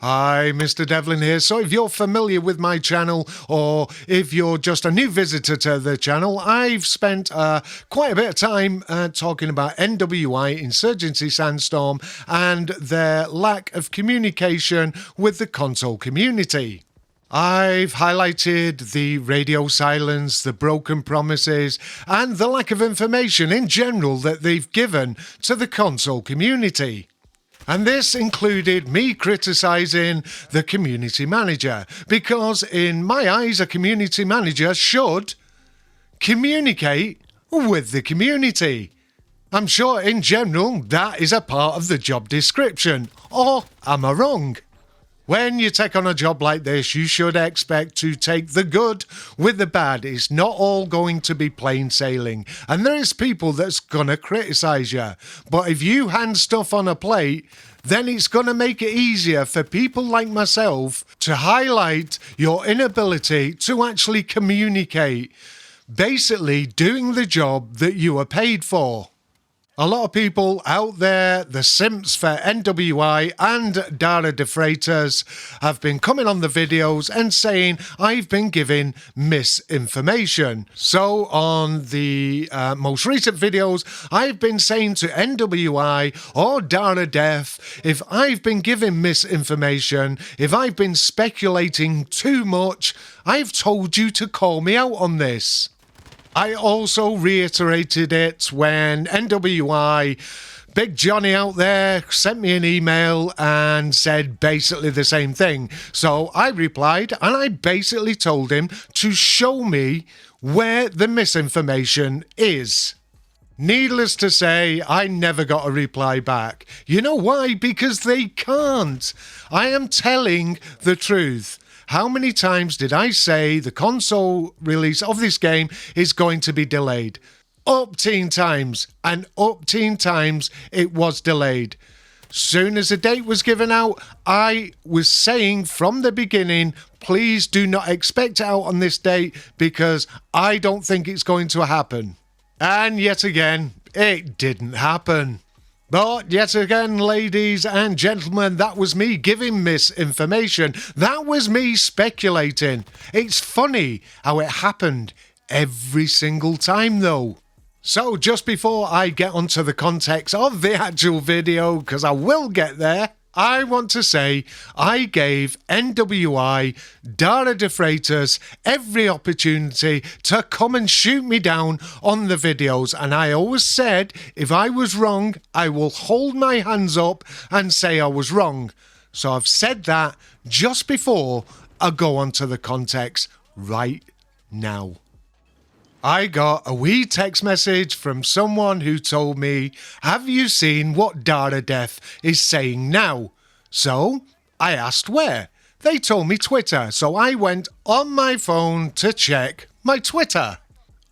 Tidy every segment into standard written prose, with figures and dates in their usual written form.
Hi, Mr. Devlin here. So if you're familiar with my channel or if you're just a new visitor to the channel, I've spent quite a bit of time talking about NWI, Insurgency Sandstorm, and their lack of communication with the console community. I've highlighted the radio silence, the broken promises, and the lack of information in general that they've given to the console community. And this included me criticising the community manager, because in my eyes a community manager should communicate with the community. I'm sure in general that is a part of the job description, or am I wrong? When you take on a job like this, you should expect to take the good with the bad. It's not all going to be plain sailing. And there is people that's going to criticise you. But if you hand stuff on a plate, then it's going to make it easier for people like myself to highlight your inability to actually communicate. Basically, doing the job that you are paid for. A lot of people out there, the simps for NWI and Dara de Freitas, have been coming on the videos and saying I've been giving misinformation. So on the most recent videos, I've been saying to NWI or Dara Def, if I've been giving misinformation, if I've been speculating too much, I've told you to call me out on this. I also reiterated it when NWI, Big Johnny out there, sent me an email and said basically the same thing. So I replied and I basically told him to show me where the misinformation is. Needless to say, I never got a reply back. You know why? Because they can't. I am telling the truth. How many times did I say the console release of this game is going to be delayed? Up-teen times, and up-teen times it was delayed. Soon as the date was given out, I was saying from the beginning, please do not expect it out on this date because I don't think it's going to happen. And yet again, it didn't happen. But yet again, ladies and gentlemen, that was me giving misinformation. That was me speculating. It's funny how it happened every single time though. So just before I get onto the context of the actual video, because I will get there, I want to say I gave NWI, Dara de Freitas, every opportunity to come and shoot me down on the videos. And I always said, if I was wrong, I will hold my hands up and say I was wrong. So I've said that just before I go on to the context right now. I got a wee text message from someone who told me, have you seen what Dara Def is saying now? So I asked where. They told me Twitter, so I went on my phone to check my Twitter.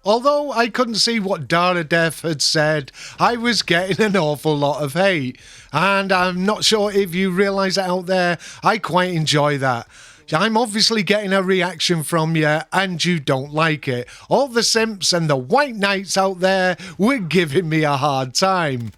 Although I couldn't see what Dara Def had said, I was getting an awful lot of hate. And I'm not sure if you realise that out there, I quite enjoy that. I'm obviously getting a reaction from you and you don't like it. All the simps and the white knights out there were giving me a hard time.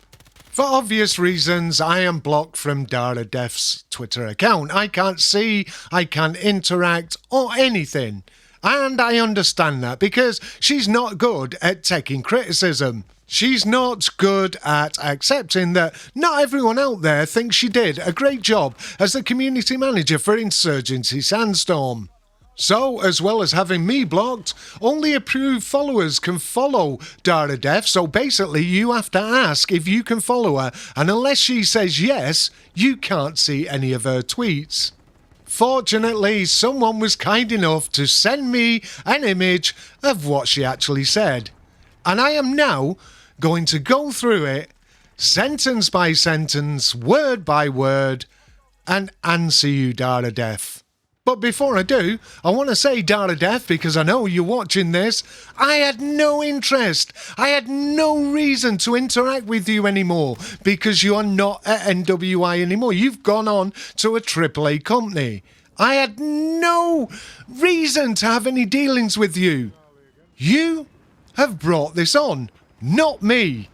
For obvious reasons, I am blocked from Dara Def's Twitter account. I can't see, I can't interact or anything. And I understand that because she's not good at taking criticism. She's not good at accepting that not everyone out there thinks she did a great job as the community manager for Insurgency Sandstorm. So, as well as having me blocked, only approved followers can follow Dara Def, so basically you have to ask if you can follow her, and unless she says yes, you can't see any of her tweets. Fortunately, someone was kind enough to send me an image of what she actually said. And I am now going to go through it, sentence by sentence, word by word, and answer you, Dara Def. But before I do, I want to say, Dara Def, because I know you're watching this, I had no interest. I had no reason to interact with you anymore because you are not at NWI anymore. You've gone on to a AAA company. I had no reason to have any dealings with you. You have brought this on, not me.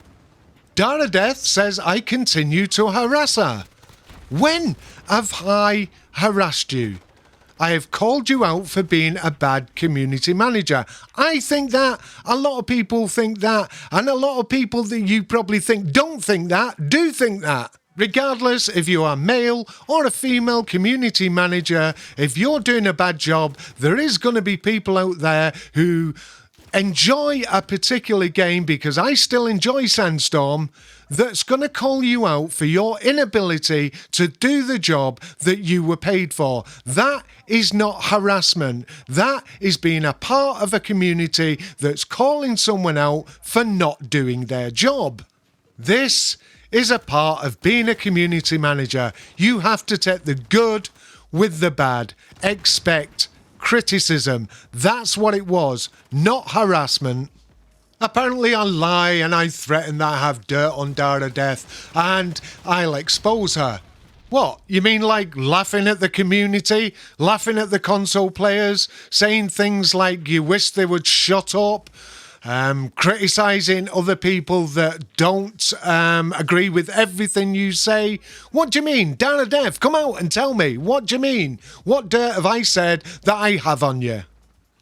Dara Def says I continue to harass her. When have I harassed you? I have called you out for being a bad community manager. I think that, a lot of people think that, and a lot of people that you probably think don't think that, do think that. Regardless if you are male or a female community manager, if you're doing a bad job, there is going to be people out there who enjoy a particular game, because I still enjoy Sandstorm, that's going to call you out for your inability to do the job that you were paid for. That is not harassment. That is being a part of a community that's calling someone out for not doing their job. This is a part of being a community manager. You have to take the good with the bad. Expect criticism. That's what it was, not harassment. Apparently I lie and I threaten that I have dirt on Dara Death and I'll expose her. What? You mean like laughing at the community? Laughing at the console players? Saying things like you wish they would shut up? Criticising other people that don't agree with everything you say? What do you mean? Dara Death, come out and tell me. What do you mean? What dirt have I said that I have on you?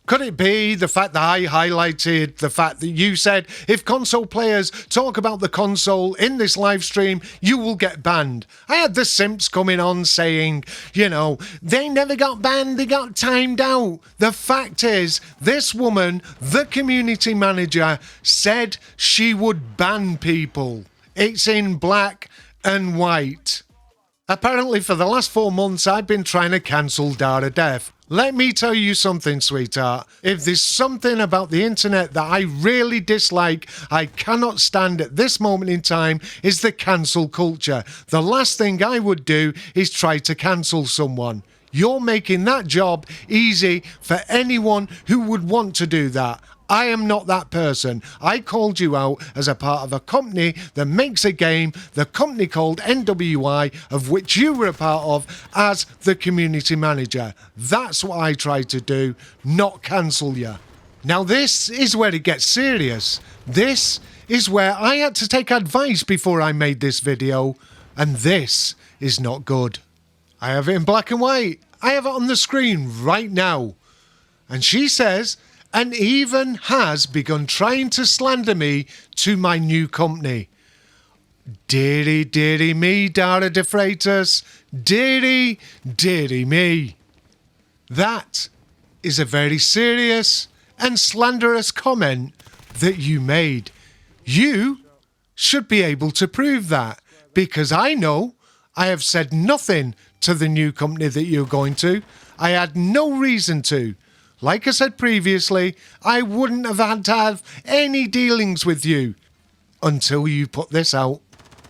Could it be the fact that I highlighted the fact that you said if console players talk about the console in this live stream, you will get banned? I had the simps coming on saying, you know, they never got banned, they got timed out. The fact is, this woman, the community manager, said she would ban people. It's in black and white. Apparently for the last 4 months, I've been trying to cancel Dara Death. Let me tell you something, sweetheart. If there's something about the internet that I really dislike, I cannot stand at this moment in time, is the cancel culture. The last thing I would do is try to cancel someone. You're making that job easy for anyone who would want to do that. I am not that person. I called you out as a part of a company that makes a game, the company called NWI, of which you were a part of as the community manager. That's what I tried to do, not cancel you. Now this is where it gets serious. This is where I had to take advice before I made this video, and this is not good. I have it in black and white. I have it on the screen right now. And she says, and even has begun trying to slander me to my new company. Dearie, dearie me, Dara De Freitas. Dearie, dearie me. That is a very serious and slanderous comment that you made. You should be able to prove that, because I know I have said nothing to the new company that you're going to. I had no reason to. Like I said previously, I wouldn't have had to have any dealings with you until you put this out.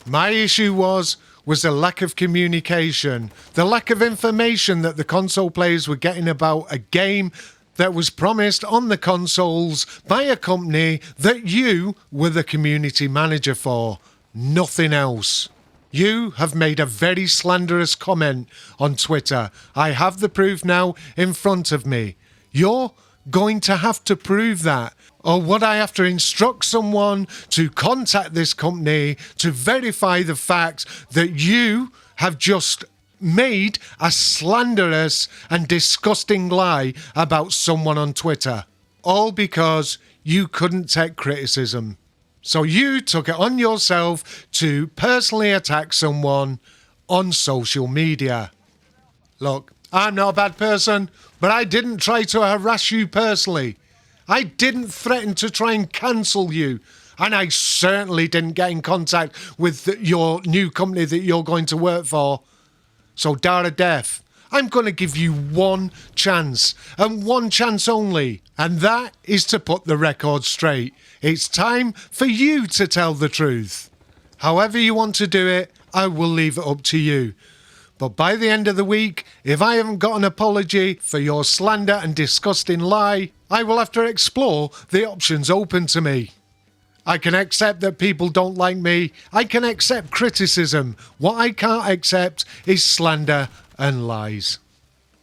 My issue was the lack of communication, the lack of information that the console players were getting about a game that was promised on the consoles by a company that you were the community manager for. Nothing else. You have made a very slanderous comment on Twitter. I have the proof now in front of me. You're going to have to prove that. Or would I have to instruct someone to contact this company to verify the fact that you have just made a slanderous and disgusting lie about someone on Twitter? All because you couldn't take criticism. So you took it on yourself to personally attack someone on social media. Look, I'm not a bad person, but I didn't try to harass you personally. I didn't threaten to try and cancel you. And I certainly didn't get in contact with your new company that you're going to work for. So Dara Death, I'm going to give you one chance, and one chance only. And that is to put the record straight. It's time for you to tell the truth. However you want to do it, I will leave it up to you. But by the end of the week, if I haven't got an apology for your slander and disgusting lie, I will have to explore the options open to me. I can accept that people don't like me. I can accept criticism. What I can't accept is slander and lies.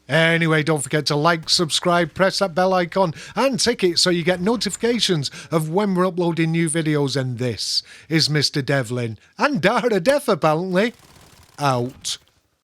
Anyway, don't forget to like, subscribe, press that bell icon and tick it so you get notifications of when we're uploading new videos. And this is Mr. Devlin and Dara Death apparently out.